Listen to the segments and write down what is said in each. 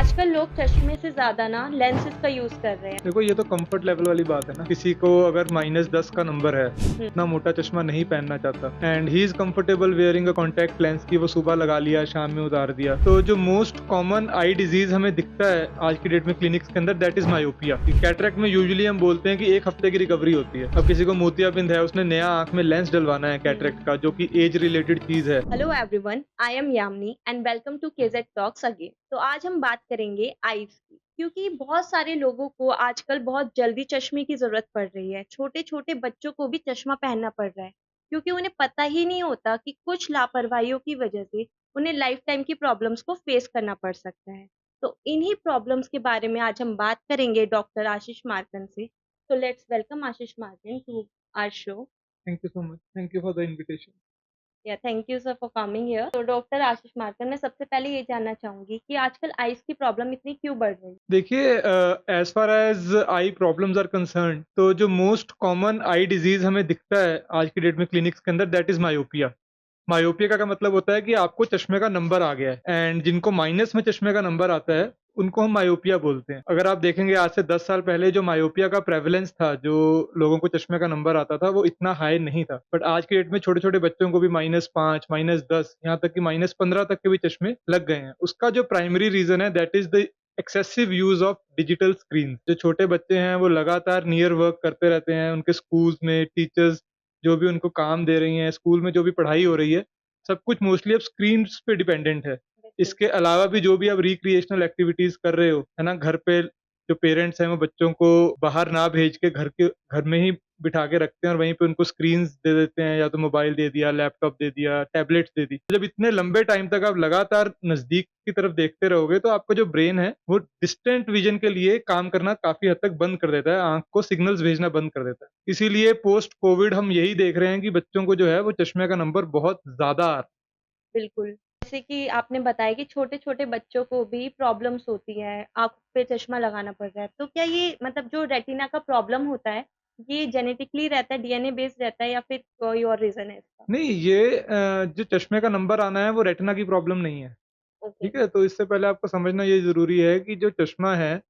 आजकल लोग चश्मे से ज़्यादा ना लेंसेज़ का यूज़ कर रहे हैं। देखो ये तो कंफर्ट लेवल वाली बात है ना। किसी को अगर -10 का नंबर है, हुँ, इतना मोटा चश्मा नहीं पहनना चाहता and he is comfortable wearing a contact lens की वो सुबह लगा लिया, शाम में उतार दिया। तो जो मोस्ट कॉमन आई डिजीज हमें दिखता है आज की डेट में क्लिनिक्स के अंदर, दैट इज मायोपिया। कैटरेक्ट में यूजुअली हम बोलते हैं कि 1 हफ्ते की रिकवरी होती है। अब किसी को मोतियाबिंद है, उसने नया आंख में लेंस डलवाना है हुँ। कैटरेक्ट का, जो कि एज रिलेटेड चीज है। Hello everyone, I am Yamini and welcome to KZ talks again. तो आज हम बात करेंगे आईज़ की, क्योंकि बहुत सारे लोगों को आजकल बहुत जल्दी चश्मे की ज़रूरत पड़ रही है। छोटे-छोटे बच्चों को भी चश्मा पहनना पड़ रहा है, क्योंकि उन्हें पता ही नहीं होता कि कुछ लापरवाहियों की वजह से उन्हें लाइफ टाइम की प्रॉब्लम्स को फेस करना पड़ सकता है। तो इन्हीं प्रॉब्लम्स के बारे में आज हम बात करेंगे डॉक्टर आशीष मार्कन से। तो let's welcome Ashish Markan to our show. Thank you so much, thank you for the invitation. Yeah thank you sir for coming here. तो डॉक्टर आशीष मार्कन, मैं सबसे पहले ये जानना चाहूंगी कि आजकल आइज की प्रॉब्लम इतनी क्यों बढ़ रही है? देखिए, as far as I problems are concern, तो जो मोस्ट कॉमन आई डिजीज हमें दिखता है आज की डेट में क्लिनिक्स के अंदर, दैट इज मायोपिया। मायोपिया का क्या मतलब होता है कि आपको चश्मे का नंबर आ गया है एंड जिनको माइनस में चश्मे का नंबर आता है उनको हम मायोपिया बोलते हैं। अगर आप देखेंगे आज से 10 साल पहले जो मायोपिया का प्रेवलेंस था, जो लोगों को चश्मे का नंबर आता था, वो इतना हाई नहीं था। बट आज की डेट में छोटे छोटे बच्चों को भी -5, -10, यहाँ तक कि -15 तक के भी चश्मे लग गए हैं। उसका जो प्राइमरी रीजन है, that is the excessive use of digital screen. जो छोटे बच्चे हैं वो लगातार नियर वर्क करते रहते हैं, उनके स्कूल्स में टीचर्स जो भी उनको काम दे रही हैं, स्कूल में जो भी पढ़ाई हो रही है, सब कुछ मोस्टली अब स्क्रीन्स पे डिपेंडेंट है। बिल्कुल। इसके अलावा भी जो भी आप रिक्रिएशनल एक्टिविटीज़ कर रहे हो, है ना? घर पे जो पेरेंट्स हैं वो बच्चों को बाहर ना भेज के घर में ही बिठा के रखते हैं और वहीं पे उनको स्क्रीन्स दे देते हैं, या तो मोबाइल दे दिया, लैपटॉप दे दिया, टैबलेट्स दे दी। जब इतने लंबे टाइम तक आप लगातार नज़दीक की तरफ देखते रहोगे, तो आपका जो ब्रेन है वो डिस्टेंट विज़न के लिए काम करना काफ़ी हद तक बंद कर देता है, आँख को सिग्नल्स भेजना बंद कर देता है। इसीलिए पोस्ट कोविड हम यही देख रहे हैं कि बच्चों को जो है वो चश्मे का नंबर बहुत ज़्यादा आ रहा है। बिल्कुल। जैसे कि आपने बताया कि छोटे-छोटे बच्चों को भी प्रॉब्लम्स होती है, आँखों पे चश्मा लगाना पड़ रहा है। तो क्या ये मतलब जो रेटिना का प्रॉब्लम होता है, ये जेनेटिकली रहता है, डीएनए बेस्ड रहता है या फिर कोई और रीज़न है इसका? नहीं, ये जो चश्मे का नंबर आना है वो रेटिना की प्रॉब्लम नहीं है, ओके, ठीक है? तो इससे पहले आपको समझना ये ज़रूरी है कि जो चश्मा है,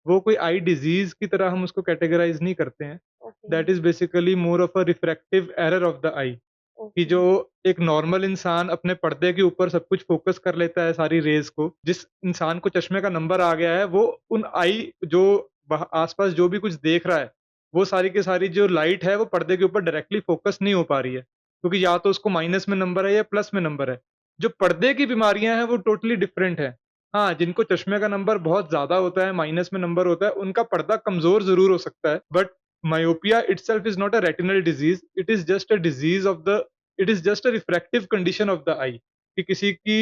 वो कोई आई डिज़ीज़ की तरह हम उसको कैटेगराइज़ नहीं करते हैं। Okay, that is basically more of a refractive error of the eye, कि ओके। जो एक नॉर्मल इंसान अपने पर्दे के ऊपर सब कुछ फ़ोकस कर लेता है सारी रेज़ को, जिस इंसान को चश्मे का नंबर आ गया है, वो उन आई जो आस-पास जो भी कुछ देख रहा है, वो सारी की सारी जो लाइट है, वो पर्दे के ऊपर डायरेक्टली फ़ोकस नहीं हो पा रही है। क्योंकि या तो उसको माइनस में नंबर है या प्लस में नंबर है। जो पर्दे की बीमारियाँ हैं, वो टोटली डिफरेंट हैं। हाँ, जिनको चश्मे का नंबर बहुत ज़्यादा होता है, माइनस में नंबर होता है, उनका पर्दा कमज़ोर ज़रूर हो सकता है, but myopia itself is not a retinal disease, it is just a disease of the it is just a refractive condition of the eye। कि किसी की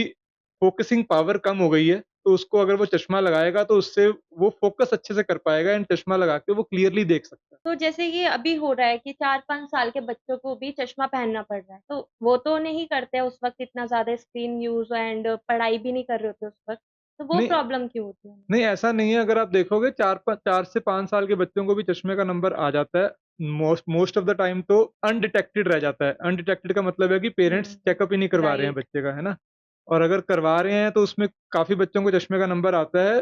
फोकसिंग पावर कम हो गई है, तो उसको अगर वो चश्मा लगाएगा तो उससे वो फोकस अच्छे से कर पाएगा एंड चश्मा लगा के वो क्लियरली देख सकता है। तो जैसे ये अभी हो रहा है कि 4-5 साल के बच्चों को भी चश्मा पहनना पड़ रहा है, तो वो तो नहीं करते उस वक़्त इतना ज़्यादा स्क्रीन यूज़ एंड पढ़ाई भी नहीं कर रहे होते उस वक़्त, तो वो नहीं, प्रॉब्लम क्यों होती है? नहीं, ऐसा नहीं है। अगर आप देखोगे 4 से 5 साल के बच्चों को भी चश्मे का नंबर आ जाता है। Most most of the time तो अनडिटेक्टेड रह जाता है। अनडिटेक्टेड का मतलब है कि पेरेंट्स हुँ, चेकअप ही नहीं करवा रहे हैं राइट। बच्चे का, है ना? और अगर करवा रहे हैं तो उसमें काफ़ी बच्चों को चश्मे का नंबर आता है।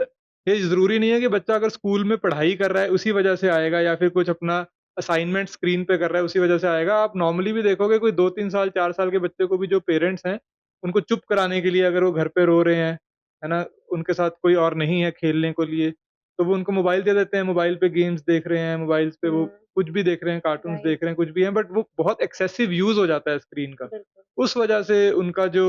ये ज़रूरी नहीं है कि बच्चा अगर स्कूल में पढ़ाई कर रहा है उसी वजह से आएगा, या फिर कुछ अपना असाइनमेंट स्क्रीन पे कर रहा है उसी वजह से आएगा। आप नॉर्मली भी देखोगे कोई 2-3 साल, 4 साल के बच्चे को भी जो पेरेंट्स हैं, उनको चुप कराने के लिए अगर वो घर पे रो रहे हैं, है ना? उनके साथ कोई और नहीं है खेलने को लिए, तो वो उनको मोबाइल दे देते हैं, मोबाइल पे गेम्स देख रहे हैं, मोबाइल्स पे वो हुँ, कुछ भी देख रहे हैं, कार्टून्स राइट, देख रहे हैं, कुछ भी है, बट वो बहुत एक्सेसिव यूज़ हो जाता है स्क्रीन का। बिल्कुल। उस वजह से उनका जो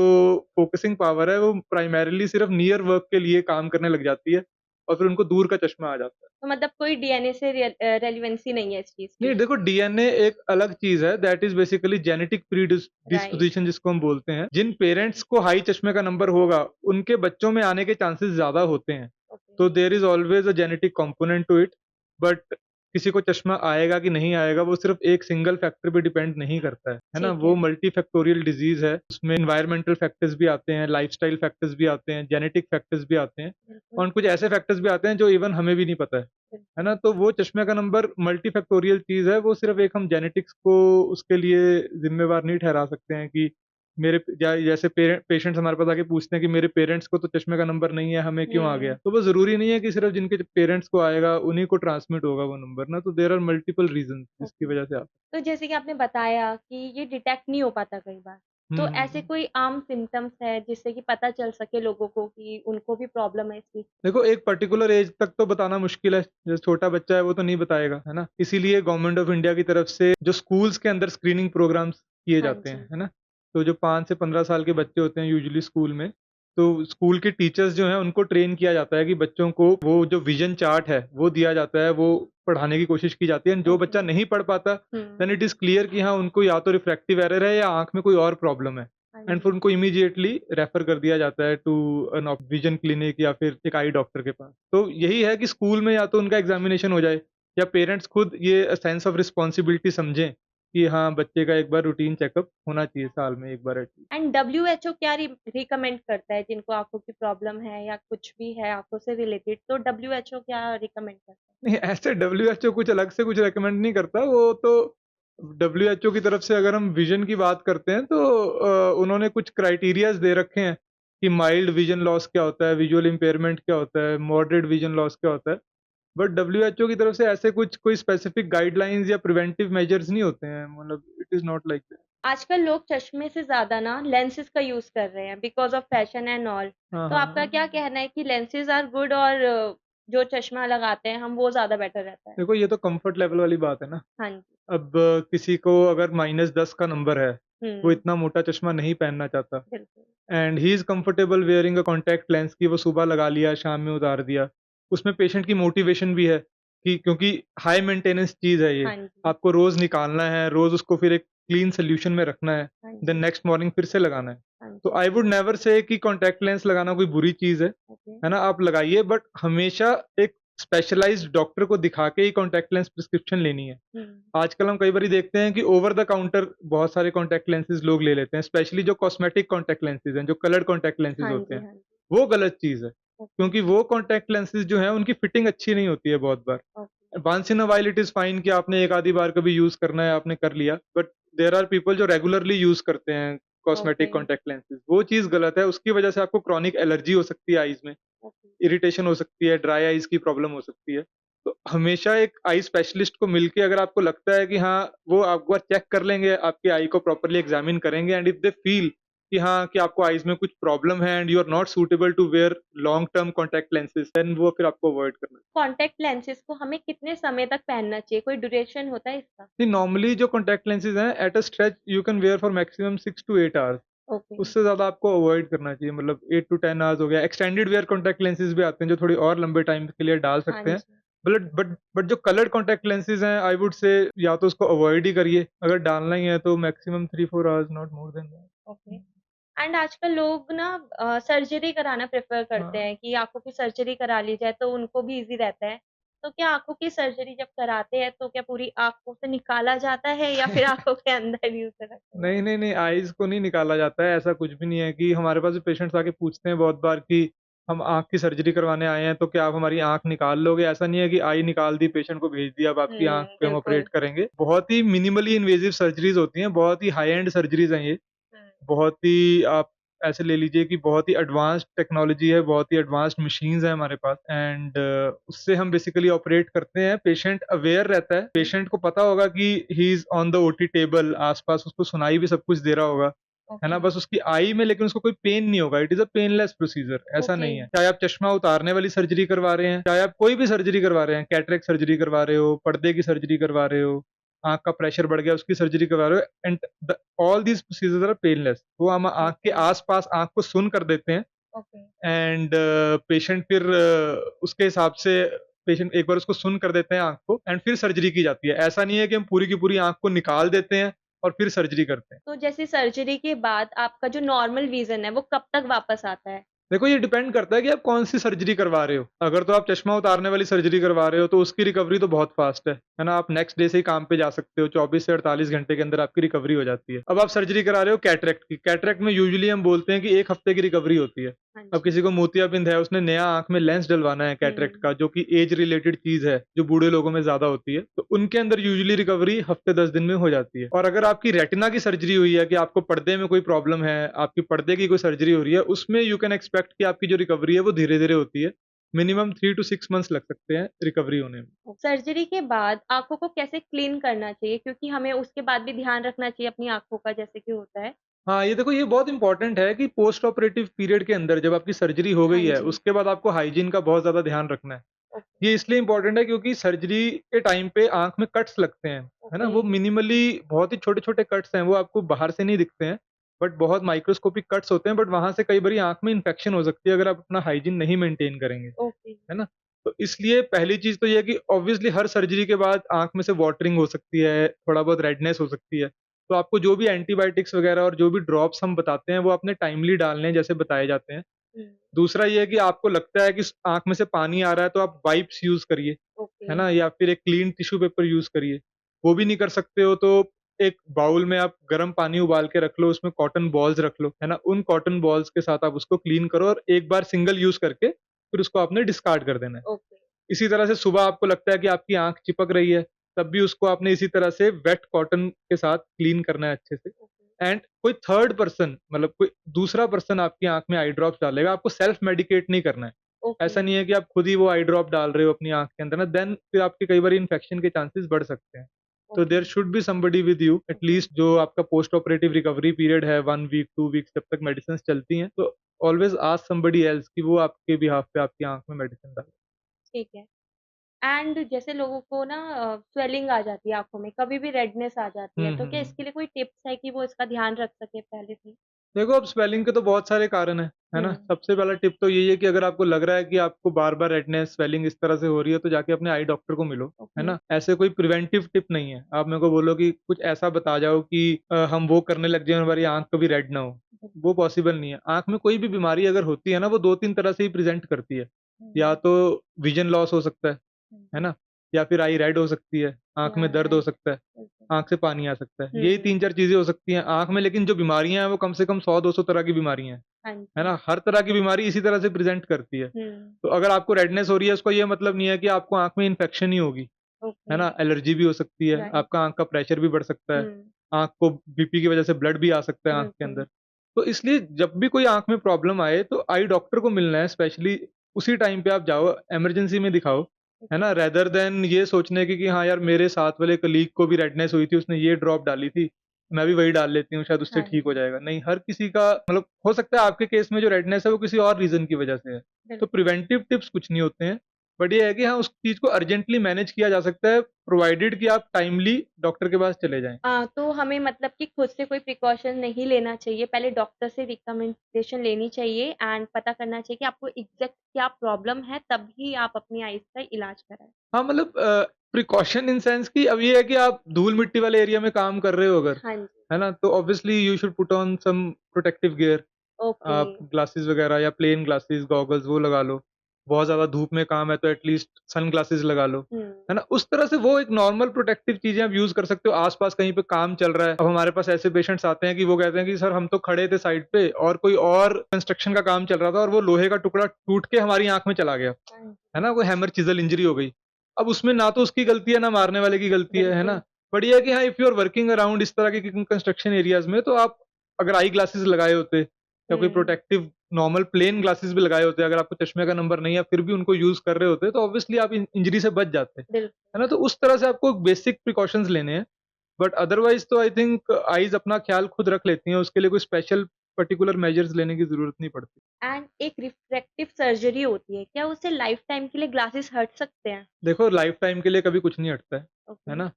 फ़ोकसिंग पावर है, वो प्राइमरीली सिर्फ़ नियर वर्क के लिए काम करने लग जाती है और फिर उनको दूर का चश्मा आ जाता है। तो मतलब कोई डीएनए से रेलेवेंसी नहीं है इस चीज़ नहीं, की? देखो, डीएनए एक अलग चीज़ है, that is basically genetic right, predisposition जिसको हम बोलते हैं। जिन पेरेंट्स को हाई चश्मे का नंबर होगा, उनके बच्चों में आने के चांसेस ज़्यादा होते हैं। ओके, तो there is always a genetic component to it, but किसी को चश्मा आएगा कि नहीं आएगा, वो सिर्फ़ एक सिंगल फैक्टर पे डिपेंड नहीं करता है ना? ठीक वो है, मल्टीफैक्टोरियल डिज़ीज़ है, उसमें एनवायरमेंटल फैक्टर्स भी आते हैं, लाइफ़स्टाइल फैक्टर्स भी आते हैं, जेनेटिक फैक्टर्स भी आते हैं बिल्कुल, और कुछ ऐसे फैक्टर्स भी आते हैं जो इवन हमें भी नहीं पता है बिल्कुल। ना? तो वो चश्मे का नंबर मल्टीफैक्टोरियल चीज़ है, वो सिर्फ़ एक हम जेनेटिक्स को उसके लिए ज़िम्मेवार नहीं ठहरा सकते हैं कि जैसे पेशेंट्स हमारे पास आके पूछते हैं कि मेरे पेरेंट्स को तो चश्मे का नंबर नहीं है, हमें क्यों आ गया? हुँ। तो वो ज़रूरी नहीं है कि सिर्फ़ जिनके पेरेंट्स को आएगा, उन्हीं को ट्रांसमिट होगा वो नंबर ना, तो देयर आर मल्टीपल रीज़न्स जिसकी ओके। वजह से तो जैसे कि आपने बताया कि ये डिटेक्ट नहीं हो पाता कई बार, हुँ, तो हुँ, ऐसे हुँ। कोई आम सिम्पटम्स है जिससे कि पता चल सके लोगों को कि उनको भी प्रॉब्लम है इस चीज़? देखो एक पर्टिकुलर एज तक तो बताना मुश्किल है, जो छोटा बच्चा है वो तो नहीं बताएगा, है ना? इसीलिए गवर्नमेंट ऑफ इंडिया की तरफ से जो स्कूल्स के अंदर स्क्रीनिंग प्रोग्राम्स किए हाँ जाते जी। हैं, है ना? तो जो 5 से 15 साल के बच्चे होते हैं यूजुअली स्कूल में, तो स्कूल के टीचर्स जो हैं उनको ट्रेन किया जाता है कि बच्चों को वो जो विज़न चार्ट है, वो दिया जाता है, वो पढ़ाने की कोशिश की जाती है एंड जो ओके। बच्चा नहीं पढ़ पाता, हुँ। देन इट इज़ क्लियर कि हाँ, उनको या तो रिफ्रैक्टिव एरर है या आँख में कोई और प्रॉब्लम है। हाँ एंड जी। फिर उनको इमीडिएटली रेफर कर दिया जाता है टू एन विजन क्लिनिक या फिर एक आई डॉक्टर के पास। तो यही है कि स्कूल में या तो उनका एग्जामिनेशन हो जाए या पेरेंट्स खुद ये सेंस ऑफ रिस्पॉन्सिबिलिटी समझें कि हाँ, बच्चे का एक बार रूटीन चेकअप होना चाहिए साल में एक बार एटलीस्ट। एंड डब्ल्यूएचओ क्या रिकमेंड करता है जिनको आँखों की प्रॉब्लम है या कुछ भी है आँखों से रिलेटेड, तो डब्ल्यूएचओ क्या रिकमेंड करता है? नहीं, ऐसे डब्ल्यूएचओ कुछ अलग से कुछ रिकमेंड नहीं करता, वो तो डब्ल्यूएचओ की तरफ से अगर हम विज़न की बात करते हैं तो उन्होंने कुछ क्राइटेरियाज़ दे रखे हैं कि माइल्ड विज़न लॉस क्या होता है, विज़ुअल इम्पेयरमेंट क्या होता है, मॉडरेट विज़न लॉस क्या होता है। बट डब्ल्यूएचओ की तरफ से ऐसे कुछ कोई स्पेसिफिक गाइडलाइंस या प्रिवेंटिव मेजर्स नहीं होते हैं, मतलब it is not like that. आजकल लोग चश्मे से ज़्यादा ना लेंसेज़ का यूज़ कर रहे हैं because of fashion and all. हाँ, तो हाँ, आपका क्या हाँ। कहना है कि लेंसेज़ आर गुड और जो चश्मा लगाते हैं हम वो ज़्यादा बेटर रहता है? देखो ये तो कम्फर्ट लेवल वाली बात है ना। हाँ जी। अब किसी को अगर -10 का नंबर है, वो हुँ, इतना मोटा चश्मा नहीं पहनना चाहता बिल्कुल। And he is comfortable wearing a contact lens कि वो सुबह लगा लिया, शाम में उतार दिया। उसमें पेशेंट की मोटिवेशन भी है कि क्योंकि हाई मेंटेनेंस चीज़ है ये। हाँ जी, आपको रोज़ निकालना है, रोज़ उसको फिर एक क्लीन सॉल्यूशन में रखना है, हाँ देन जी, नेक्स्ट मॉर्निंग फिर से लगाना है। हाँ तो जी। आई वुड नेवर से कि कॉन्टैक्ट लेंस लगाना कोई बुरी चीज़ ओके। है ना? आप लगाइए बट हमेशा एक स्पेशलाइज़्ड डॉक्टर को दिखा के ही कॉन्टैक्ट लेंस प्रिस्क्रिप्शन लेनी है। हुँ। आजकल हम कई बारी देखते हैं कि ओवर द काउंटर बहुत सारे कॉन्टैक्ट लेंसेज़ लोग ले लेते हैं, स्पेशली जो कॉस्मेटिक कॉन्टैक्ट लेंसेज़ हैं, जो कलर्ड कॉन्टैक्ट लेंसेज़ हाँ होते जी, हैं, हाँ जी। वो गलत चीज़ है। ओके, क्योंकि वो कॉन्टैक्ट लेंसेज़ जो हैं, उनकी फिटिंग अच्छी नहीं होती है बहुत बार। Okay, once in a while it is fine कि आपने एक आधी बार कभी यूज़ करना है, आपने कर लिया, बट देयर आर पीपल जो रेगुलरली यूज़ करते हैं ओके, कॉस्मेटिक कॉन्टैक्ट लेंसेज़, वो चीज़ गलत है, उसकी वजह से आपको क्रॉनिक एलर्जी हो सकती है आइज़ में। ओके, इरिटेशन हो सकती है, ड्राई आइज़ की प्रॉब्लम हो सकती है। तो हमेशा एक आई स्पेशलिस्ट को मिलके अगर आपको लगता है कि हाँ, वो एक बार चेक कर लेंगे, आपकी आई को प्रॉपर्ली एग्ज़ामिन करेंगे एंड इफ दे फील कि हाँ, कि आपको आइज़ में कुछ प्रॉब्लम है and you are not suitable to wear long term contact lenses, then वो फिर आपको अवॉइड करना चाहिए। कॉन्टैक्ट लेंसेज़ को हमें कितने समय तक पहनना चाहिए? कोई ड्यूरेशन होता है इसका? नहीं, नॉर्मली जो कॉन्टैक्ट लेंसेज़ हैं, at a stretch you can wear for maximum 6 to 8 hours. Okay, उससे ज़्यादा आपको अवॉइड करना चाहिए, मतलब 8 टू 10 आवर्स हो गया। एक्सटेंडेड वियर कॉन्टैक्ट लेंसेज़ भी आते हैं, जो थोड़ी और लंबे टाइम के लिए डाल हाँ सकते हैं। जी, बट जो कलर्ड कॉन्टैक्ट लेंसेज़ हैं, आई वुड से या तो उसको अवॉइड ही करिए। अगर डालना ही है तो maximum 3-4 hours, not more than that. Okay. And आजकल लोग ना सर्जरी कराना प्रेफ़र करते हाँ। हैं कि आँखों की सर्जरी करा ली जाए तो उनको भी ईज़ी रहता है। तो क्या आँखों की सर्जरी जब कराते हैं तो क्या पूरी आँखों से निकाला जाता है या फिर आँखों के अंदर यूज़ रखा जाता नहीं, नहीं, नहीं, आइज़ को नहीं निकाला जाता है, ऐसा कुछ भी नहीं है कि हमारे पास भी पेशेंट्स आके पूछते हैं बहुत बार कि हम आँख की सर्जरी करवाने आए हैं, तो क्या आप हमारी आँख निकाल लोगे? ऐसा नहीं है कि आई निकाल दी, पेशेंट को भेज दिया, अब आपकी आँख हुँ, पे हम बिल्कुल। ऑपरेट करेंगे। बहुत ही मिनिमली इन्वेसिव सर्जरीज़ होती हैं, बहुत ही हाई एंड सर्जरीज़ हैं ये। हुँ, बहुत ही आप ऐसे ले लीजिए कि बहुत ही एडवांस्ड टेक्नोलॉजी है, बहुत ही एडवांस्ड मशीन्स हैं हमारे पास एंड उससे हम बेसिकली ऑपरेट करते हैं। पेशेंट अवेयर रहता है, हुँ, पेशेंट को पता होगा कि he is on the OT table, आस-पास उसको सुनाई भी सब कुछ दे रहा होगा, है ना? ओके, बस उसकी आई में लेकिन उसको कोई पेन नहीं होगा, it is a painless procedure, ऐसा ओके, नहीं है। चाहे आप चश्मा उतारने वाली सर्जरी करवा रहे हैं, चाहे आप कोई भी सर्जरी करवा रहे हैं, कैटरेक्ट सर्जरी करवा रहे हो, पर्दे की सर्जरी करवा रहे हो, आँख का प्रेशर बढ़ गया उसकी सर्जरी करवा रहे हो and the all these procedures are painless. वो हम आँख के ओके, आस-पास आँख को सुन्न कर देते हैं ओके। एंड पेशेंट फिर उसके हिसाब से पेशेंट एक बार उसको सुन्न कर देते हैं आँख को एंड फिर सर्जरी की जाती है। ऐसा नहीं है कि हम पूरी की पूरी आँख को निकाल देते हैं और फिर सर्जरी करते हैं। तो जैसे सर्जरी के बाद आपका जो नॉर्मल विज़न है वो कब तक वापस आता है? देखो ये डिपेंड करता है कि आप कौन-सी सर्जरी करवा रहे हो। अगर तो आप चश्मा उतारने वाली सर्जरी करवा रहे हो तो उसकी रिकवरी तो बहुत फ़ास्ट है ना? आप नेक्स्ट डे से ही काम पे जा सकते हो, 24 से 48 घंटे के अंदर आपकी रिकवरी हो जाती है। अब आप सर्जरी करा रहे हो कैटरेक्ट की, कैटरेक्ट में यूजुअली हम बोलते हैं कि 1 हफ्ते की रिकवरी होती है। हाँ अब जी। किसी को मोतियाबिंद है, उसने नया आँख में लेंस डलवाना है कैटरेक्ट हुँ। का, जो कि एज रिलेटेड चीज़ है, जो बूढ़े लोगों में ज़्यादा होती है, तो उनके अंदर यूजुअली रिकवरी हफ्ते 10 दिन में हो जाती है। और अगर आपकी रेटिना की सर्जरी हुई है कि आपको पर्दे में कोई प्रॉब्लम है, आपकी पर्दे की कोई सर्जरी हो रही है, उसमें यू कैन एक्सपेक्ट कि आपकी जो रिकवरी है वो धीरे-धीरे होती है। मिनिमम 3 टू 6 मंथ्स लग सकते हैं रिकवरी होने में। सर्जरी के बाद आँखों को कैसे क्लीन करना चाहिए? क्योंकि हमें उसके बाद भी ध्यान रखना चाहिए अपनी आँखों का जैसे कि होता है। हाँ, ये देखो ये बहुत इम्पोर्टेंट है कि पोस्ट ऑपरेटिव पीरियड के अंदर जब आपकी सर्जरी हो हाँ गई है, जी। उसके बाद आपको हाइजीन का बहुत ज़्यादा ध्यान रखना है। ओके, ये इसलिए इम्पोर्टेंट है क्योंकि सर्जरी के टाइम पे आँख में कट्स लगते हैं, है ना? ओके। वो मिनिमली बहुत ही छोटे-छोटे कट्स हैं, वो आपको बाहर से नहीं दिखते हैं, बट बहुत माइक्रोस्कोपिक कट्स होते हैं, बट वहाँ से कई बारी आँख में इन्फेक्शन हो सकती है अगर आप अपना हाइजीन नहीं मेंटेन करेंगे, ओके। है ना? तो इसलिए पहली चीज़ तो ये है कि ऑब्वियसली हर सर्जरी के बाद आँख में से वाटरिंग हो सकती है, थोड़ा बहुत रेडनेस हो सकती है। तो आपको जो भी एंटीबायोटिक्स वगैरह और जो भी ड्रॉप्स हम बताते हैं, वो आपने टाइमली डालने हैं जैसे बताए जाते हैं। हुँ, दूसरा ये है कि आपको लगता है कि स आँख में से पानी आ रहा है तो आप वाइप्स यूज़ करिए, ओके। है ना? या फिर एक क्लीन टिश्यू पेपर यूज़ करिए। वो भी नहीं कर सकते हो तो एक बाउल में आप गर्म पानी उबाल के रख लो, उसमें कॉटन बॉल्स रख लो, है ना? उन कॉटन बॉल्स के साथ आप उसको क्लीन करो और एक बार सिंगल यूज़ करके फिर उसको आपने डिस्कार्ड कर देना है। ओके, इसी तरह से सुबह आपको लगता है कि आपकी आँख चिपक रही है, तब भी उसको आपने इसी तरह से वेट कॉटन के साथ क्लीन करना है अच्छे से। ओके, एंड कोई थर्ड पर्सन मतलब कोई दूसरा पर्सन आपकी आँख में आई ड्रॉप्स डालेगा, आपको सेल्फ मेडिकेट नहीं करना है। ओके, ऐसा नहीं है कि आप खुद ही वो आई ड्रॉप डाल रहे हो अपनी आँख के अंदर ना, देन फिर आपके कई बार इन्फेक्शन के चांसेस बढ़ सकते हैं। तो okay, there should be somebody with you okay, at least जो आपका पोस्ट ऑपरेटिव रिकवरी पीरियड है 1 वीक, 2 वीक्स जब तक मेडिसिन्स चलती हैं, तो ऑलवेज़ आस्क समबडी एल्स कि वो आपके बिहाफ़ पे आपकी आँख में मेडिसिन डाले। ठीक है। एंड जैसे लोगों को ना स्वेलिंग आ जाती है आँखों में, कभी भी रेडनेस आ जाती है, हुँ, तो क्या हुँ। इसके लिए कोई टिप्स है कि वो इसका ध्यान रख सके पहले से? देखो, अब स्वेलिंग के तो बहुत सारे कारण हैं, है ना? हुँ, सबसे पहला टिप तो यही है कि अगर आपको लग रहा है कि आपको बार-बार रेडनेस, स्वेलिंग इस तरह से हो रही है, तो जाके अपने आई डॉक्टर को मिलो, है ओके, ना? ऐसे कोई प्रिवेंटिव टिप नहीं है। आप मेरे को बोलो कि कुछ ऐसा बता जाओ कि हम वो करने लग जाएँ और हमारी आँख कभी रेड ना हो, हुँ, वो पॉसिबल नहीं है। आँख में कोई भी बीमारी अगर होती है ना, वो 2-3 तरह से ही प्रेज़ेंट करती है। या हुँ, तो विज़न लॉस हो सकता है हुँ, ना? या फिर आई रेड हो सकती है, आँख या में दर्द हो राइट, सकता है। ओके, आँख से पानी आ सकता है। यही हुँ, 3-4 चीज़ें हो सकती हैं आँख में, लेकिन जो बीमारियाँ हैं वो कम से कम 100-200 तरह की बीमारियाँ हैं, हाँ है जी, ना? हर तरह की बीमारी इसी तरह से प्रेज़ेंट करती है। हुँ, तो अगर आपको रेडनेस हो रही है, उसका ये मतलब नहीं है कि आपको आँख में इन्फेक्शन ही होगी, ओके, है ना? एलर्जी भी हो सकती है, राइट, आपका आँख का प्रेशर भी बढ़ सकता है, हुँ, आँख को बीपी की वज़ह से ब्लड भी आ सकता है आँख के बिल्कुल, अंदर। तो इसलिए जब भी कोई आँख में प्रॉब्लम आए, तो आई डॉक्टर को मिलना है स्पेशली उसी टाइम पे आप जाओ, इमरजेंसी में दिखाओ, है ओके, ना? रेदर देन ये सोचने की कि हाँ यार, मेरे साथ वाले कलीग को भी रेडनेस हुई थी, उसने ये ड्रॉप डाली थी, मैं भी वही डाल लेती हूँ, शायद उससे हाँ ठीक हो जी, जाएगा। नहीं, हर किसी का मतलब हो सकता है आपके केस में जो रेडनेस है, वो किसी और रीज़न की वज़ह से है। तो बिल्कुल। प्रिवेंटिव टिप्स कुछ नहीं होते हैं, बट ये है कि हाँ, उस चीज़ को अर्जेंटली मैनेज किया जा सकता है, प्रोवाइडेड कि आप टाइमली डॉक्टर के पास चले जाएँ। तो हमें मतलब कि खुद से कोई प्रिकॉशन नहीं लेना चाहिए, पहले डॉक्टर से रिकमेंडेशन लेनी चाहिए एंड पता करना चाहिए कि आपको एग्ज़ैक्ट क्या प्रॉब्लम है, तभी आप अपनी आइज़ का इलाज कराएँ। हाँ, मतलब प्रिकॉशन इन सेंस कि अब ये है कि आप धूल-मिट्टी वाले एरिया में काम कर रहे हो अगर, हाँ जी, है ना? तो obviously you should put on some protective gear. Okay. आप ग्लासेस वगैरह या प्लेन ग्लासेस, गॉगल्स वो लगा लो। बहुत ज़्यादा धूप में काम है तो एटलीस्ट सन ग्लासेस लगा लो, हुँ, है ना? उस तरह से वो एक नॉर्मल प्रोटेक्टिव चीज़ें आप यूज़ कर सकते हो। आस-पास कहीं पे काम चल रहा है, अब हमारे पास ऐसे पेशेंट्स आते हैं कि वो कहते हैं कि सर हम तो खड़े थे साइड पे और कोई और कंस्ट्रक्शन का काम चल रहा था और वो लोहे का टुकड़ा टूट के हमारी आँख में चला गया, हाँ जी, है ना? कोई हैमर चिज़ल इंजरी हो गई। अब उसमें ना तो उसकी गलती है, ना मारने वाले की गलती है बिल्कुल। ना? बट ये है कि हाँ, if you are working around इस तरह के कंस्ट्रक्शन एरियाज़ में तो आप अगर आई ग्लासेस लगाए होते या कोई हुँ, प्रोटेक्टिव नॉर्मल प्लेन ग्लासेस भी लगाए होते, अगर आपको चश्मे का नंबर नहीं है फिर भी उनको यूज़ कर रहे होते, तो ऑब्वियसली आप इंजरी से बच जाते, बिल्कुल। है ना? तो उस तरह से आपको बेसिक प्रिकॉशंस लेने हैं, बट अदरवाइज़ तो आई थिंक आइज़ अपना ख्याल खुद रख लेती हैं, उसके लिए कोई स्पेशल पर्टिकुलर मेजर्स लेने की ज़रूरत नहीं पड़ती। एंड एक रिफ्रैक्टिव सर्जरी होती है, क्या उससे लाइफ टाइम के लिए ग्लासेस हट सकते हैं? देखो, लाइफ टाइम के लिए कभी कुछ नहीं हटता है ओके, ना?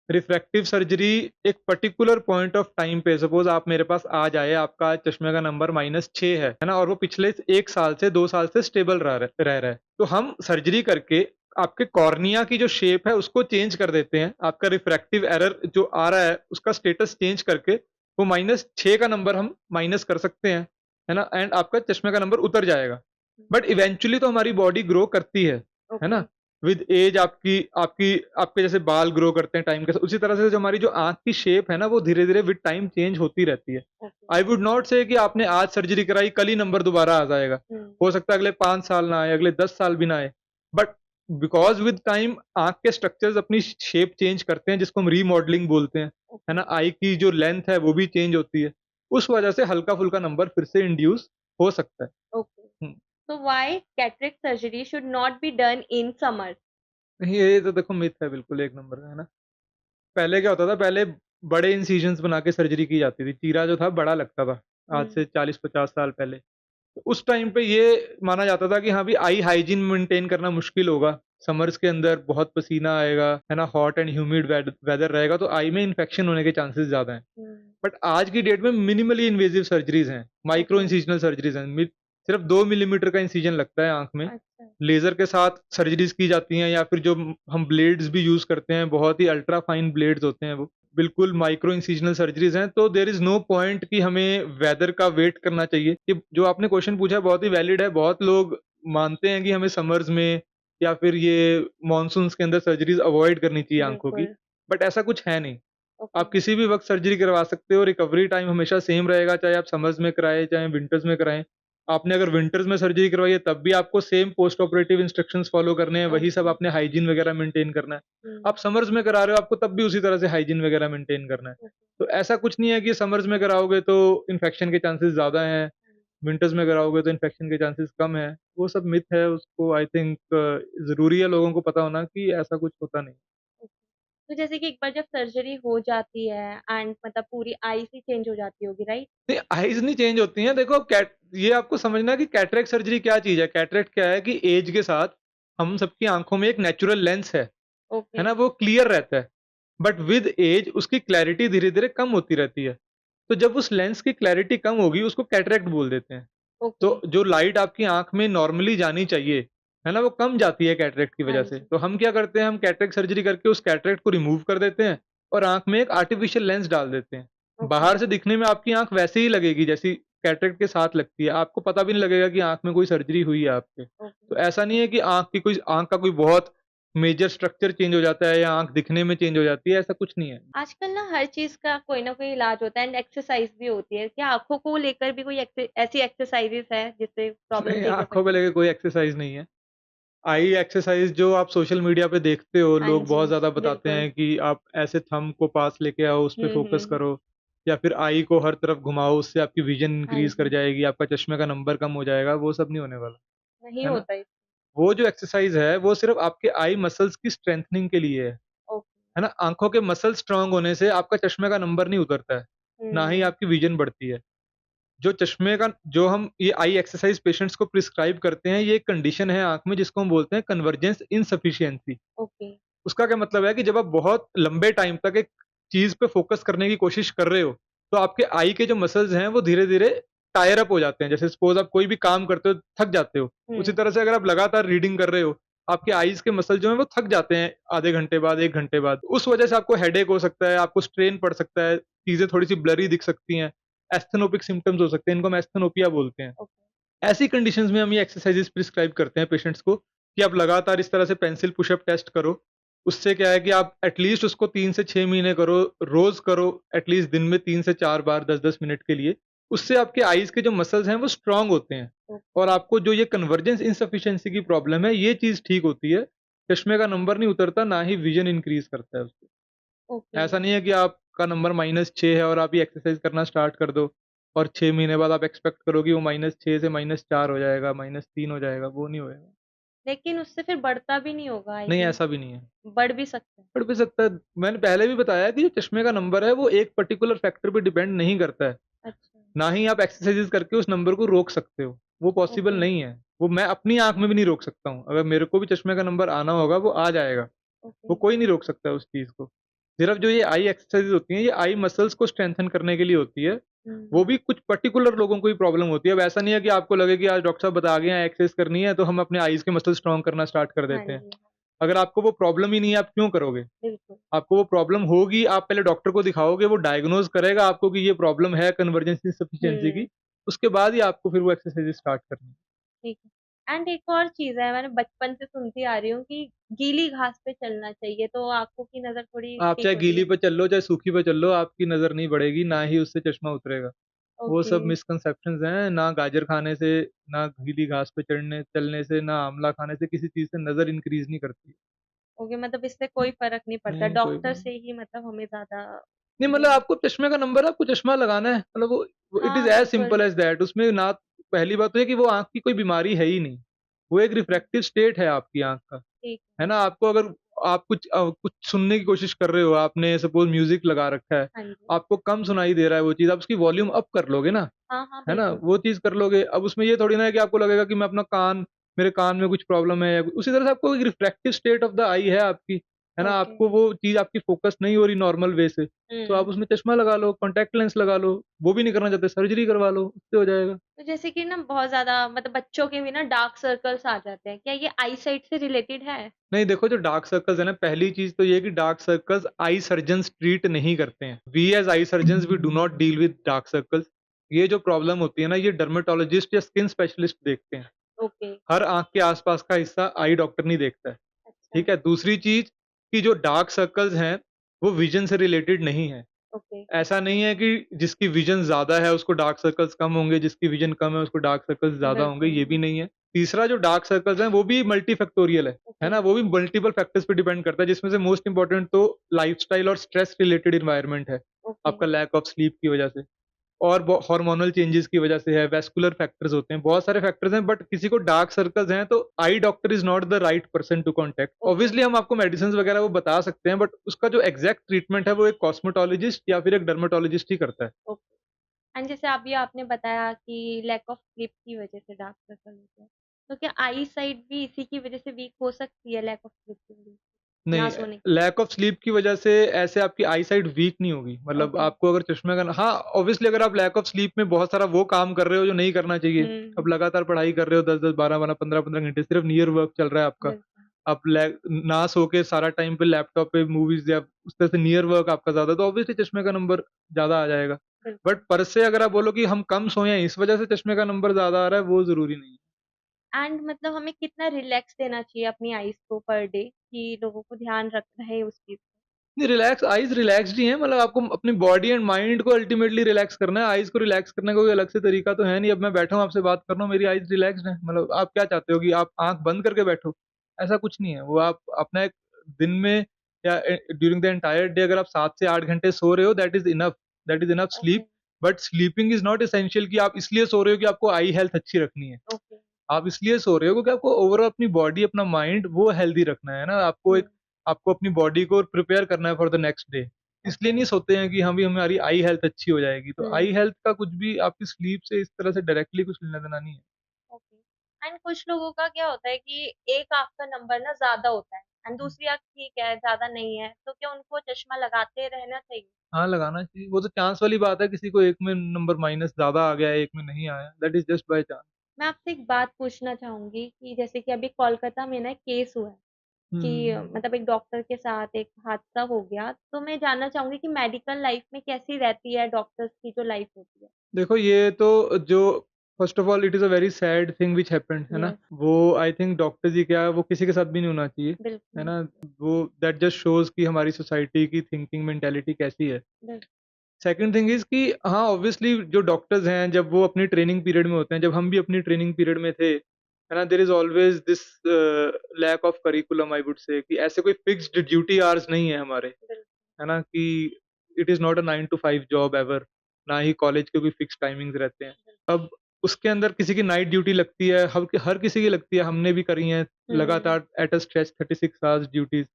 रिफ्रैक्टिव सर्जरी एक पर्टिकुलर पॉइंट ऑफ टाइम पे सपोज़ आप मेरे पास आ जाए, आपका चश्मे का नंबर -6 है ना? और वो पिछले 1 साल से 2 साल से स्टेबल रह रहा है। तो हम सर्जरी करके आपके कॉर्निया की जो शेप है उसको चेंज कर देते हैं। आपका रिफ्रैक्टिव एरर जो आ रहा है उसका स्टेटस चेंज करके वो -6 का नंबर हम माइनस कर सकते हैं, है ना? एंड आपका चश्मे का नंबर उतर जाएगा। हुँ, बट इवेंचुअली तो हमारी बॉडी ग्रो करती है ओके, ना? विद एज आपकी आपकी आपके जैसे बाल ग्रो करते हैं टाइम के साथ, उसी तरह से जो हमारी जो आँख की शेप है ना, वो धीरे-धीरे विद टाइम चेंज होती रहती है। ओके। आई वुड नॉट से कि आपने आज सर्जरी कराई, कल ही नंबर दोबारा आ जाएगा। हुँ, हो सकता है अगले 5 साल ना आए, अगले 10 साल भी ना आए। बट बिकॉज़ विद टाइम आँख के स्ट्रक्चर्स अपनी शेप चेंज करते हैं, जिसको हम रीमॉडलिंग बोलते हैं, है ओके, ना? आई की जो लेंथ है वो भी चेंज होती है। उस वजह से हल्का-फुल्का नंबर फिर से इंड्यूस हो सकता है। Okay. Hmm. So why cataract surgery should not be done in summer? नहीं, ये तो देखो मिथ है बिल्कुल एक नंबर का, है ना? पहले क्या होता था, पहले बड़े इंसिजन्स बना के सर्जरी की जाती थी। चीरा जो था बड़ा लगता था, आज हुँ, से 40-50 साल पहले। तो उस टाइम पे ये माना जाता था कि हाँ, भी आई हाइजीन मेंटेन करना मुश्किल होगा। समर्स के अंदर बहुत पसीना आएगा, है ना? हॉट एंड ह्यूमिड वेदर रहेगा, तो आई में इन्फेक्शन होने के चांसेस ज़्यादा हैं। हुँ, बट आज की डेट में मिनिमली इन्वेसिव सर्जरीज़ हैं, माइक्रो ओके, इंसिजनल सर्जरीज़ हैं। सिर्फ 2 मिलीमीटर का इंसिजन लगता है आँख में। अच्छा, लेज़र के साथ सर्जरीज़ की जाती हैं, या फिर जो हम ब्लेड्स भी यूज़ करते हैं, बहुत ही अल्ट्रा फाइन ब्लेड्स होते हैं वो। बिल्कुल माइक्रो इंसिजनल सर्जरीज़ हैं, तो देयर इज़ नो पॉइंट कि हमें वेदर का वेट करना चाहिए। कि जो आपने क्वेश्चन पूछा है बहुत ही वैलिड है। बहुत लोग मानते हैं कि हमें समर्स में या फिर ये मानसून्स के अंदर सर्जरीज़ अवॉइड करनी चाहिए आँखों की, बिल्कुल, बट ऐसा कुछ है नहीं। ओके, आप किसी भी वक़्त सर्जरी करवा सकते हो, रिकवरी टाइम हमेशा सेम रहेगा, चाहे आप समर्स में कराएँ, चाहे विंटर्स में कराएँ। आपने अगर विंटर्स में सर्जरी करवाई है, तब भी आपको same post operative instructions follow करने हैं, वही सब ओके, आपने हाइजीन वगैरह मेंटेन करना है। हुँ, आप समर्स में करा रहे हो, आपको तब भी उसी तरह से हाइजीन वगैरह मेंटेन करना है। ओके, तो ऐसा कुछ नहीं है कि समर्स में कराओगे तो इन्फेक्शन के चांसेस ज़्यादा हैं, विंटर्स में कराओगे तो इन्फेक्शन के चांसेस कम हैं। वो सब मिथ है, उसको आई थिंक ज़रूरी है लोगों को पता होना कि ऐसा कुछ होता नहीं। ओके। तो जैसे कि एक बार जब सर्जरी हो जाती है एंड मतलब पूरी आईज़ ही चेंज हो जाती होगी, राइट? नहीं, आईज़ नहीं चेंज होती हैं। देखो, कैट ये आपको समझना है कि कैटरेक्ट सर्जरी क्या चीज़ है। कैटरेक्ट क्या है कि ऐज के साथ हम सबकी आँखों में एक नेचुरल लेंस है ओके, ना? वो क्लियर रहता है। बट विद ऐज उसकी क्लैरिटी धीरे-धीरे कम होती रहती है। तो जब उस लेंस की क्लैरिटी कम होगी, उसको कैटरेक्ट बोल देते हैं। ओके, तो जो लाइट आपकी आँख में नॉर्मली जानी चाहिए, है ना? वो कम जाती है कैटरेक्ट की हाँ वजह से। जी, तो हम क्या करते हैं, हम कैटरेक्ट सर्जरी करके उस कैटरेक्ट को रिमूव कर देते हैं और आँख में एक आर्टिफिशियल लेंस डाल देते हैं। ओके, बाहर से दिखने में आपकी आँख वैसे ही लगेगी जैसी कैटरेक्ट के साथ लगती है। आपको पता भी नहीं लगेगा कि आँख में कोई सर्जरी हुई है आपके। ओके। तो ऐसा नहीं है कि आँख का कोई बहुत मेजर स्ट्रक्चर चेंज हो जाता है या आँख दिखने में चेंज हो जाती है, ऐसा कुछ नहीं है। आजकल ना हर चीज़ का कोई ना कोई इलाज होता है एंड एक्सरसाइज़ भी होती है। क्या आँखों को लेकर भी कोई ऐसी एक्सरसाइज़ेज़ है जिससे प्रॉब्लम नहीं, ठीक हो आँखों को सके? लेके कोई एक्सरसाइज़ नहीं है। आई एक्सरसाइज़ जो आप सोशल मीडिया पे देखते हो, हाँ लोग जी, बहुत ज़्यादा बताते बिल्कुल। हैं कि आप ऐसे थंब को पास लेके आओ, उस पे हुँ, फ़ोकस हुँ। करो, या फिर आई को हर तरफ घुमाओ, उससे आपकी विज़न हाँ इंक्रीज़ कर जी, जाएगी, आपका चश्मे का नंबर कम हो जाएगा, वो सब नहीं होने वाला, नहीं है ना? होता है। वो जो एक्सरसाइज़ है, वो सिर्फ़ आपके आई मसल्स की स्ट्रेंथनिंग के लिए ओके, है ना? आँखों के मसल स्ट्रॉन्ग होने से आपका चश्मे का नंबर नहीं उतरता है, ना ही हुँ, आपकी विज़न बढ़ती है। जो चश्मे का जो हम ये आई एक्सरसाइज़ पेशेंट्स को प्रिस्क्राइब करते हैं, ये एक कंडीशन है आँख में जिसको हम बोलते हैं कन्वर्जेंस इनसफिशिएंसी। ओके, उसका क्या मतलब है कि जब आप बहुत लंबे टाइम तक एक चीज़ पे फ़ोकस करने की कोशिश कर रहे हो, तो आपके आई के जो मसल्स हैं, वो धीरे-धीरे टायर अप हो जाते हैं। जैसे सपोज़ आप कोई भी काम करते हो, थक जाते हो। उसी हुँ, तरह से अगर आप लगातार रीडिंग कर रहे हो, आपके आईज़ के मसल जो हैं, वो थक जाते हैं आधे घंटे बाद, 1 घंटे बाद। उस वजह से आपको हेडेक हो सकता है, आपको स्ट्रेन पड़ सकता है, चीज़ें थोड़ी-सी ब्लरी दिख सकती हैं, एस्थेनोपिक सिम्पटम्स हो सकते हैं, इनको हम एस्थेनोपिया बोलते हैं। ओके, ऐसी कंडीशंस में हम ये एक्सरसाइज़ेज़ प्रिस्क्राइब करते हैं पेशेंट्स को कि आप लगातार इस तरह से पेंसिल पुशअप टेस्ट करो। उससे क्या है कि आप एटलीस्ट उसको 3 से 6 महीने करो, रोज़ करो, एटलीस्ट दिन में 3 से 4 बार 10-10 मिनट के लिए। उससे आपके आईज़ के जो मसल्स हैं वो स्ट्रॉन्ग होते हैं ओके, और आपको जो ये कन्वर्जेंस इनसफिशिएंसी की प्रॉब्लम है, ये चीज़ ठीक होती है। चश्मे का नंबर नहीं उतरता, ना ही विज़न इंक्रीज़ करता है उससे। ओके। ऐसा नहीं है कि आपका नंबर -6 है और आप ये एक्सरसाइज़ करना स्टार्ट कर दो और 6 महीने बाद आप एक्सपेक्ट करो कि वो -6 से -4 हो जाएगा, -3 हो जाएगा, वो नहीं होएगा। लेकिन उससे फिर बढ़ता भी नहीं होगा आई नहीं, थिंक, ऐसा भी नहीं है। बढ़ भी सकता है। बढ़ भी सकता है। मैंने पहले भी बताया कि जो चश्मे का नंबर है, वो एक पर्टिकुलर फैक्टर पे डिपेंड नहीं करता है। अच्छा, ना ही आप एक्सरसाइज़ेज़ करके उस नंबर को रोक सकते हो, वो पॉसिबल ओके, नहीं है। वो मैं अपनी आँख में भी नहीं रोक सकता हूँ। अगर मेरे को भी चश्मे का नंबर आना होगा, वो आ जाएगा। ओके। वो कोई नहीं रोक सकता उस चीज़ को। सिर्फ़ जो ये आई एक्सरसाइज़ होती हैं, ये आई मसल्स को स्ट्रेंथन करने के लिए होती है। हुँ, वो भी कुछ पर्टिकुलर लोगों को ही प्रॉब्लम होती है। अब ऐसा नहीं है कि आपको लगे कि आज डॉक्टर साहब बता गए हैं एक्सरसाइज़ करनी है, तो हम अपने आईज़ के मसल स्ट्रॉन्ग करना स्टार्ट कर हाँ देते हैं। जी, अगर आपको वो प्रॉब्लम ही नहीं है, आप क्यों करोगे? बिल्कुल, आपको वो प्रॉब्लम होगी, आप पहले डॉक्टर को दिखाओगे, वो डायग्नोज़ करेगा आपको कि ये प्रॉब्लम है कन्वर्जेंस इनसफिशिएंसी की, हुँ, उसके बाद ही आपको फिर वो एक्सरसाइज़ेज़ स्टार्ट करनी है। ठीक है। एंड एक और चीज़ है, मैंने बचपन से सुनती आ रही हूँ कि गीली घास पे चलना चाहिए, तो आँखों की नज़र थोड़ी आप ठीक चाहे होती गीली है। पे चल लो, चाहे सूखी पे चल लो, आपकी नज़र नहीं बढ़ेगी, ना ही उससे चश्मा उतरेगा। वो ओके, सब मिसकंसेप्शंस हैं, ना गाजर खाने से, ना गीली घास पे चढ़ने चलने से, ना आँवला खाने से किसी चीज़ से नज़र इंक्रीज़ नहीं करती। ओके मतलब इससे कोई फ़र्क नहीं पड़ता, नहीं, कोई डॉक्टर बात से ही मतलब हमें ज़्यादा नहीं, मतलब ध्यान। आपको चश्मे का नंबर है, आपको चश्मा लगाना है, मतलब वो इट इज़ हाँ, एज़ सिंपल बिल्कुल, एज़ दैट। उसमें ना पहली बात तो ये कि वो आँख की कोई बीमारी है ही नहीं। वो एक रिफ्रैक्टिव स्टेट है आपकी आँख का। ठीक है है। ना? आपको अगर आप कुछ सुनने की कोशिश कर रहे हो, आपने सपोज़ म्यूज़िक लगा रखा है, हाँ जी। आपको कम सुनाई दे रहा है वो चीज़, आप उसकी वॉल्यूम अप कर लोगे ना, हाँ, हाँ, है ना? बिल्कुल। वो चीज़ कर लोगे। अब उसमें ये थोड़ी ना है कि आपको लगेगा कि मैं अपना कान मेरे कान में कुछ प्रॉब्लम है या उसी तरह से आपको एक रिफ्रैक्टिव स्टेट ऑफ द आई है आपकी, है ना? ओके। आपको वो चीज़ आपकी फ़ोकस नहीं हो रही नॉर्मल वे से, तो आप हुँ। उसमें चश्मा लगा लो, कॉन्टैक्ट लेंस लगा लो, वो भी नहीं करना चाहते सर्जरी करवा लो, उससे हो जाएगा। तो जैसे कि ना बहुत ज़्यादा मतलब बच्चों के भी ना डार्क सर्कल्स आ जाते हैं, क्या ये आई साइट से रिलेटेड है? नहीं देखो जो डार्क सर्कल्स है ना, पहली चीज़ तो ये है कि dark circles eye surgeons treat नहीं करते हैं। We as eye surgeons we do not deal with dark circles. ये जो प्रॉब्लम होती है ना, ये डर्मेटोलॉजिस्ट या स्किन स्पेशलिस्ट देखते हैं। ओके, हर आँख के आस-पास का हिस्सा आई डॉक्टर नहीं देखता है, अच्छा, ठीक है? दूसरी चीज़ कि जो डार्क सर्कल्स हैं, वो विज़न से रिलेटेड नहीं है। ओके, ऐसा नहीं है कि जिसकी विज़न ज़्यादा है उसको डार्क सर्कल्स कम होंगे, जिसकी विज़न कम है उसको डार्क सर्कल्स ज़्यादा होंगे, बिल्कुल, ये भी नहीं है। तीसरा जो डार्क सर्कल्स हैं वो भी मल्टीफैक्टोरियल है ओके, ना? वो भी मल्टीपल फैक्टर्स पे डिपेंड करता है जिसमें से मोस्ट इम्पोर्टेंट तो लाइफ़स्टाइल और स्ट्रेस रिलेटेड एनवायरनमेंट है, ओके, आपका लैक ऑफ स्लीप की वजह से। और ब हार्मोनल चेंजेस की वजह से है, वैस्कुलर फैक्टर्स होते हैं, बहुत सारे फैक्टर्स हैं बट किसी को डार्क सर्कल्स हैं तो I doctor is not the right person to contact. Okay, obviously हम आपको मेडिसिन्स वगैरह वो बता सकते हैं बट उसका जो एग्ज़ैक्ट ट्रीटमेंट है वो एक कॉस्मेटोलॉजिस्ट या फिर एक डर्मेटोलॉजिस्ट ही करता है। ओके। एंड जैसे अभी आपने बताया कि लैक ऑफ स्लीप की वज़ह से डार्क सर्कल होते हैं, तो क्या आई साइट भी इसी की वज़ह से वीक हो सकती है लैक ऑफ स्लीप की वज़ह से? ना नहीं, सोने की? लैक ऑफ स्लीप की वजह से ऐसे आपकी आई साइट वीक नहीं होगी। मतलब ओके, आपको अगर चश्मे का हाँ, ऑब्वियसली अगर आप लैक ऑफ स्लीप में बहुत सारा वो काम कर रहे हो जो नहीं करना चाहिए। हुँ, अब लगातार पढ़ाई कर रहे हो 10-10, 12-12, 15-15 घंटे सिर्फ़ नियर वर्क चल रहा है आपका। बिल्कुल, आप ना सो के सारा टाइम पे लैपटॉप पे मूवीज़ या उस तरह से नियर वर्क आपका ज़्यादा है, तो ऑब्वियसली चश्मे का नंबर ज़्यादा आ जाएगा। बिल्कुल। बट पर से अगर आप बोलो कि हम कम सोए हैं इस वजह से चश्मे का नंबर ज़्यादा आ रहा है, वो ज़रूरी नहीं है। एंड मतलब हमें कितना रिलैक्स देना चाहिए अपनी आईज़ को पर डे कि लोगों को ध्यान रख रहे उस चीज़ का? नहीं रिलैक्स आइज़ रिलैक्स्ड ही हैं मतलब आपको अपनी बॉडी एंड माइंड को अल्टीमेटली रिलैक्स करना है। आइज़ को रिलैक्स करने का कोई अलग से तरीका तो है नहीं। अब मैं बैठा हूँ आपसे बात कर रहा हूँ, मेरी आइज़ रिलैक्स्ड हैं। मतलब आप क्या चाहते हो कि आप आँख बंद करके बैठो? ऐसा कुछ नहीं है। वो आप अपना एक दिन में या ड्यूरिंग द एंटायर डे अगर आप 7 से 8 घंटे सो रहे हो that is enough okay, sleep. But sleeping is not essential कि आप इसलिए सो रहे हो कि आपको आई हेल्थ अच्छी रखनी है। ओके। आप इसलिए सो रहे हो क्योंकि आपको ओवरऑल अपनी बॉडी, अपना माइंड वो हेल्दी रखना है ना। हुँ, आपको अपनी बॉडी को प्रिपेयर करना है फॉर द नेक्स्ट डे। इसलिए ओके, नहीं सोते हैं कि हाँ, भी हमारी आई हेल्थ अच्छी हो जाएगी। तो आई हुँ, हेल्थ का कुछ भी आपकी स्लीप से इस तरह से डायरेक्टली कुछ लेना-देना नहीं है। ओके। एंड कुछ लोगों का क्या होता है कि एक आँख का नंबर ना ज़्यादा होता है एंड दूसरी आँख ठीक है, ज़्यादा नहीं है, तो क्या उनको चश्मा लगाते रहना चाहिए? हाँ, लगाना चाहिए। वो तो चांस वाली बात है, किसी को एक में नंबर माइनस ज़्यादा आ गया है, एक में नहीं आया। That is just by chance. मैं आपसे एक बात पूछना चाहूँगी कि जैसे कि अभी कोलकाता में ना एक केस हुआ है कि हुँ। मतलब एक डॉक्टर के साथ एक हादसा हो गया, तो मैं जानना चाहूँगी कि मेडिकल लाइफ़ में कैसी रहती है डॉक्टर्स की जो लाइफ़ होती है? देखो ये तो जो first of all it is a very sad thing which happened है ना? यस, वो आई थिंक डॉक्टर्स ही क्या वो किसी के साथ भी नहीं होना चाहिए, है बिल्कुल, ना? वो दैट जस्ट शोज़ कि हमारी सोसाइटी की थिंकिंग मेंटालिटी कैसी है। बिल सेकंड थिंग इज़ कि हाँ, ऑब्वियसली जो डॉक्टर्स हैं जब वो अपनी ट्रेनिंग पीरियड में होते हैं, जब हम भी अपनी ट्रेनिंग पीरियड में थे, है ना? There is always this lack of curriculum I would say कि ऐसे कोई फिक्स्ड ड्यूटी आवर्स नहीं है हमारे। बिल है ना? कि it is not a 9 to 5 job ever, ना ही कॉलेज के कोई फिक्स टाइमिंग्स रहते हैं। बिल अब उसके अंदर किसी की नाइट ड्यूटी लगती है, हर किसी की लगती है, हमने भी करी हैं हुँ, लगातार eight a stretch 36 hours duties,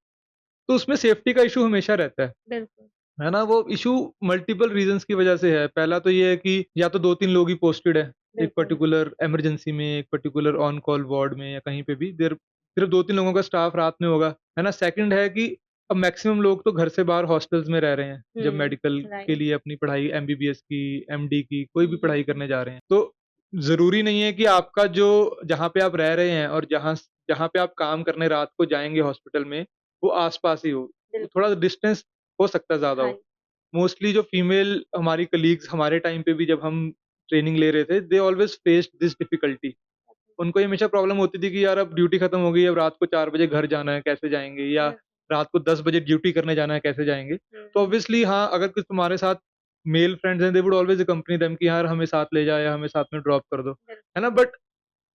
तो उसमें सेफ्टी का इश्यू हमेशा रहता बिल्कुल, है ना? वो इश्यू मल्टीपल रीज़न्स की वजह से है। पहला तो ये है कि या तो 2-3 लोग ही पोस्टेड हैं, एक बिल्कुल, पर्टिकुलर इमरजेंसी में, एक पर्टिकुलर ऑन कॉल वार्ड में या कहीं पे भी देर सिर्फ़ 2-3 लोगों का स्टाफ रात में होगा, है ना? सेकंड है कि अब मैक्सिमम लोग तो घर से बाहर हॉस्टल्स में रह रहे हैं, जब हुँ, मेडिकल के राइट, लिए अपनी पढ़ाई एमबीबीएस की, एमडी की, कोई भी हुँ, पढ़ाई करने जा रहे हैं। तो ज़रूरी नहीं है कि आपका जो जहाँ पे आप रह रहे हैं और जहाँ पे आप काम करने रात को जाएँगे हॉस्पिटल में, वो आस-पास ही हो। वो बिल्कुल, थोड़ा डिस्टेंस हो सकता है ज़्यादा हाँ, हो। मोस्टली जो फीमेल हमारी कलीग्स हमारे टाइम पे भी जब हम ट्रेनिंग ले रहे थे, they always faced this difficulty उनको हमेशा प्रॉब्लम होती थी कि यार अब ड्यूटी खत्म हो गई, अब रात को 4 बजे घर जाना है, कैसे जाएँगे? या हुँ, रात को 10 बजे ड्यूटी करने जाना है, कैसे जाएँगे? हुँ, तो हुँ, ऑब्वियसली हाँ, अगर कुछ तुम्हारे साथ मेल फ्रेंड्स हैं, they would always accompany them कि यार हमें साथ ले जा या हमें साथ में ड्रॉप कर दो, है बिल्कुल, ना? But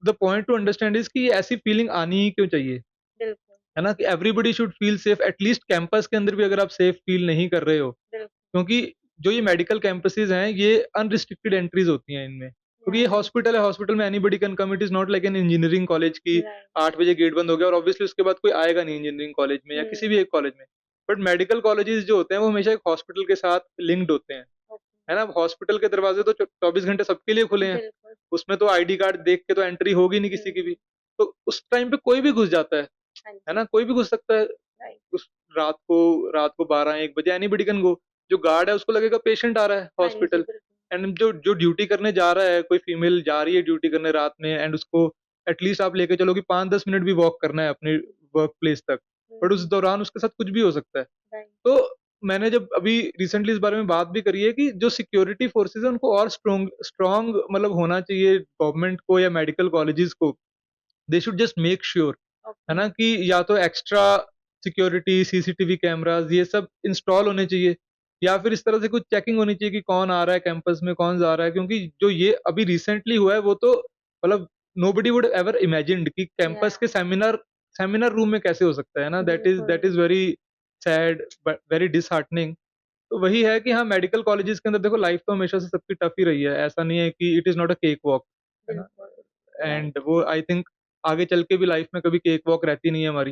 the point two understand is कि ये ऐसी फीलिंग आनी ही क्यों चाहिए? बिल्कुल, है ना? कि everybody should feel safe, at least campus के अंदर भी अगर आप सेफ फील नहीं कर रहे हो, बिल्कुल, क्योंकि जो ये मेडिकल कैंपसेज़ हैं, ये अनरिस्ट्रिक्टेड एंट्रीज़ होती हैं इनमें। क्योंकि ये राइट, हॉस्पिटल है, हॉस्पिटल में anybody can come, it is not like an engineering college की राइट, 8 बजे गेट बंद हो गया और ऑब्वियसली उसके बाद कोई आएगा नहीं इंजीनियरिंग कॉलेज में या किसी हुँ, भी एक कॉलेज में। बट मेडिकल कॉलेजेस जो होते हैं, वो हमेशा एक हॉस्पिटल के साथ लिंक्ड होते हैं, ओके, है ना? हॉस्पिटल के दरवाजे तो 24 घंटे सबके लिए खुले हैं। बिल्कुल, उसमें तो आईडी कार्ड देख के तो एंट्री होगी नहीं किसी की हुँ, भी। तो उस टाइम पे कोई भी घुस जाता हाँ है जी, ना? कोई भी घुस सकता है। राइट, उस रात को 12-1 बजे एनीबॉडी कैन गो। जो गार्ड है उसको लगेगा पेशेंट आ रहा है हाँ जी, हॉस्पिटल, बिल्कुल, एंड जो जो ड्यूटी करने जा रहा है, कोई फीमेल जा रही है ड्यूटी करने रात में, एंड उसको एटलीस्ट आप लेके चलो कि 5-10 मिनट भी वॉक करना है अपने वर्क प्लेस तक। बट उस हुँ, दौरान उसके साथ कुछ भी हो सकता है। राइट, तो मैंने जब अभी रिसेंटली इस बारे में बात भी करी है कि जो सिक्योरिटी फोर्सेस है उनको और स्ट्रॉन्ग स्ट्रॉन्ग मतलब होना चाहिए गवर्नमेंट को या मेडिकल कॉलेजेस को। They should just make sure, है ओके, ना? कि या तो एक्स्ट्रा सिक्योरिटी, सीसीटीवी कैमरास ये सब इंस्टॉल होने चाहिए, या फिर इस तरह से कुछ चेकिंग होनी चाहिए कि कौन आ रहा है कैंपस में, कौन जा रहा है, क्योंकि जो ये अभी रिसेंटली हुआ है वो तो मतलब नोबडी वुड एवर इमेजिन्ड कि या कैंपस के सेमिनार सेमिनार रूम में कैसे हो सकता है ना? दैट बिल्कुल, is very sad but very disheartening. तो वही है कि हाँ, मेडिकल कॉलेजेस के अंदर देखो लाइफ तो हमेशा से सबकी टफ ही रही है। ऐसा नहीं है कि it is not a cake walk, है ना? बिल्कुल, एंड राइट, वो आई थिंक आगे चल के भी लाइफ में कभी केक वॉक रहती नहीं है हमारी।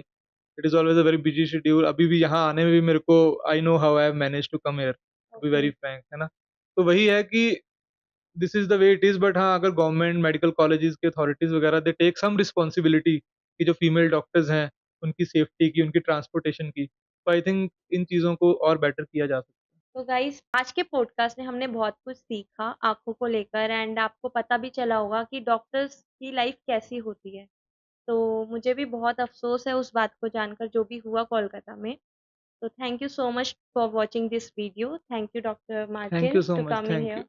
It is always a very busy schedule. अभी भी यहाँ आने में भी मेरे को I know how I have managed to come here, to be okay, very frank, है ना? तो वही है कि this is the way it is, but हाँ, अगर गवर्नमेंट, मेडिकल कॉलेजेस की अथॉरिटीज़ वगैरह दे टेक सम रिस्पांसिबिलिटी कि जो फीमेल डॉक्टर्स हैं, उनकी सेफ्टी की, उनकी ट्रांसपोर्टेशन की, तो आई थिंक इन चीज़ों को और बेटर किया जा सकता है। तो गाइस आज के पॉडकास्ट में हमने बहुत कुछ सीखा आँखों को लेकर एंड आपको पता भी चला होगा कि डॉक्टर्स की लाइफ कैसी होती है। तो मुझे भी बहुत अफ़सोस है उस बात को जानकर जो भी हुआ कोलकाता में। तो thank you so much for watching this video. Thank you doctor thank you Martin so too much, coming thank you. Here.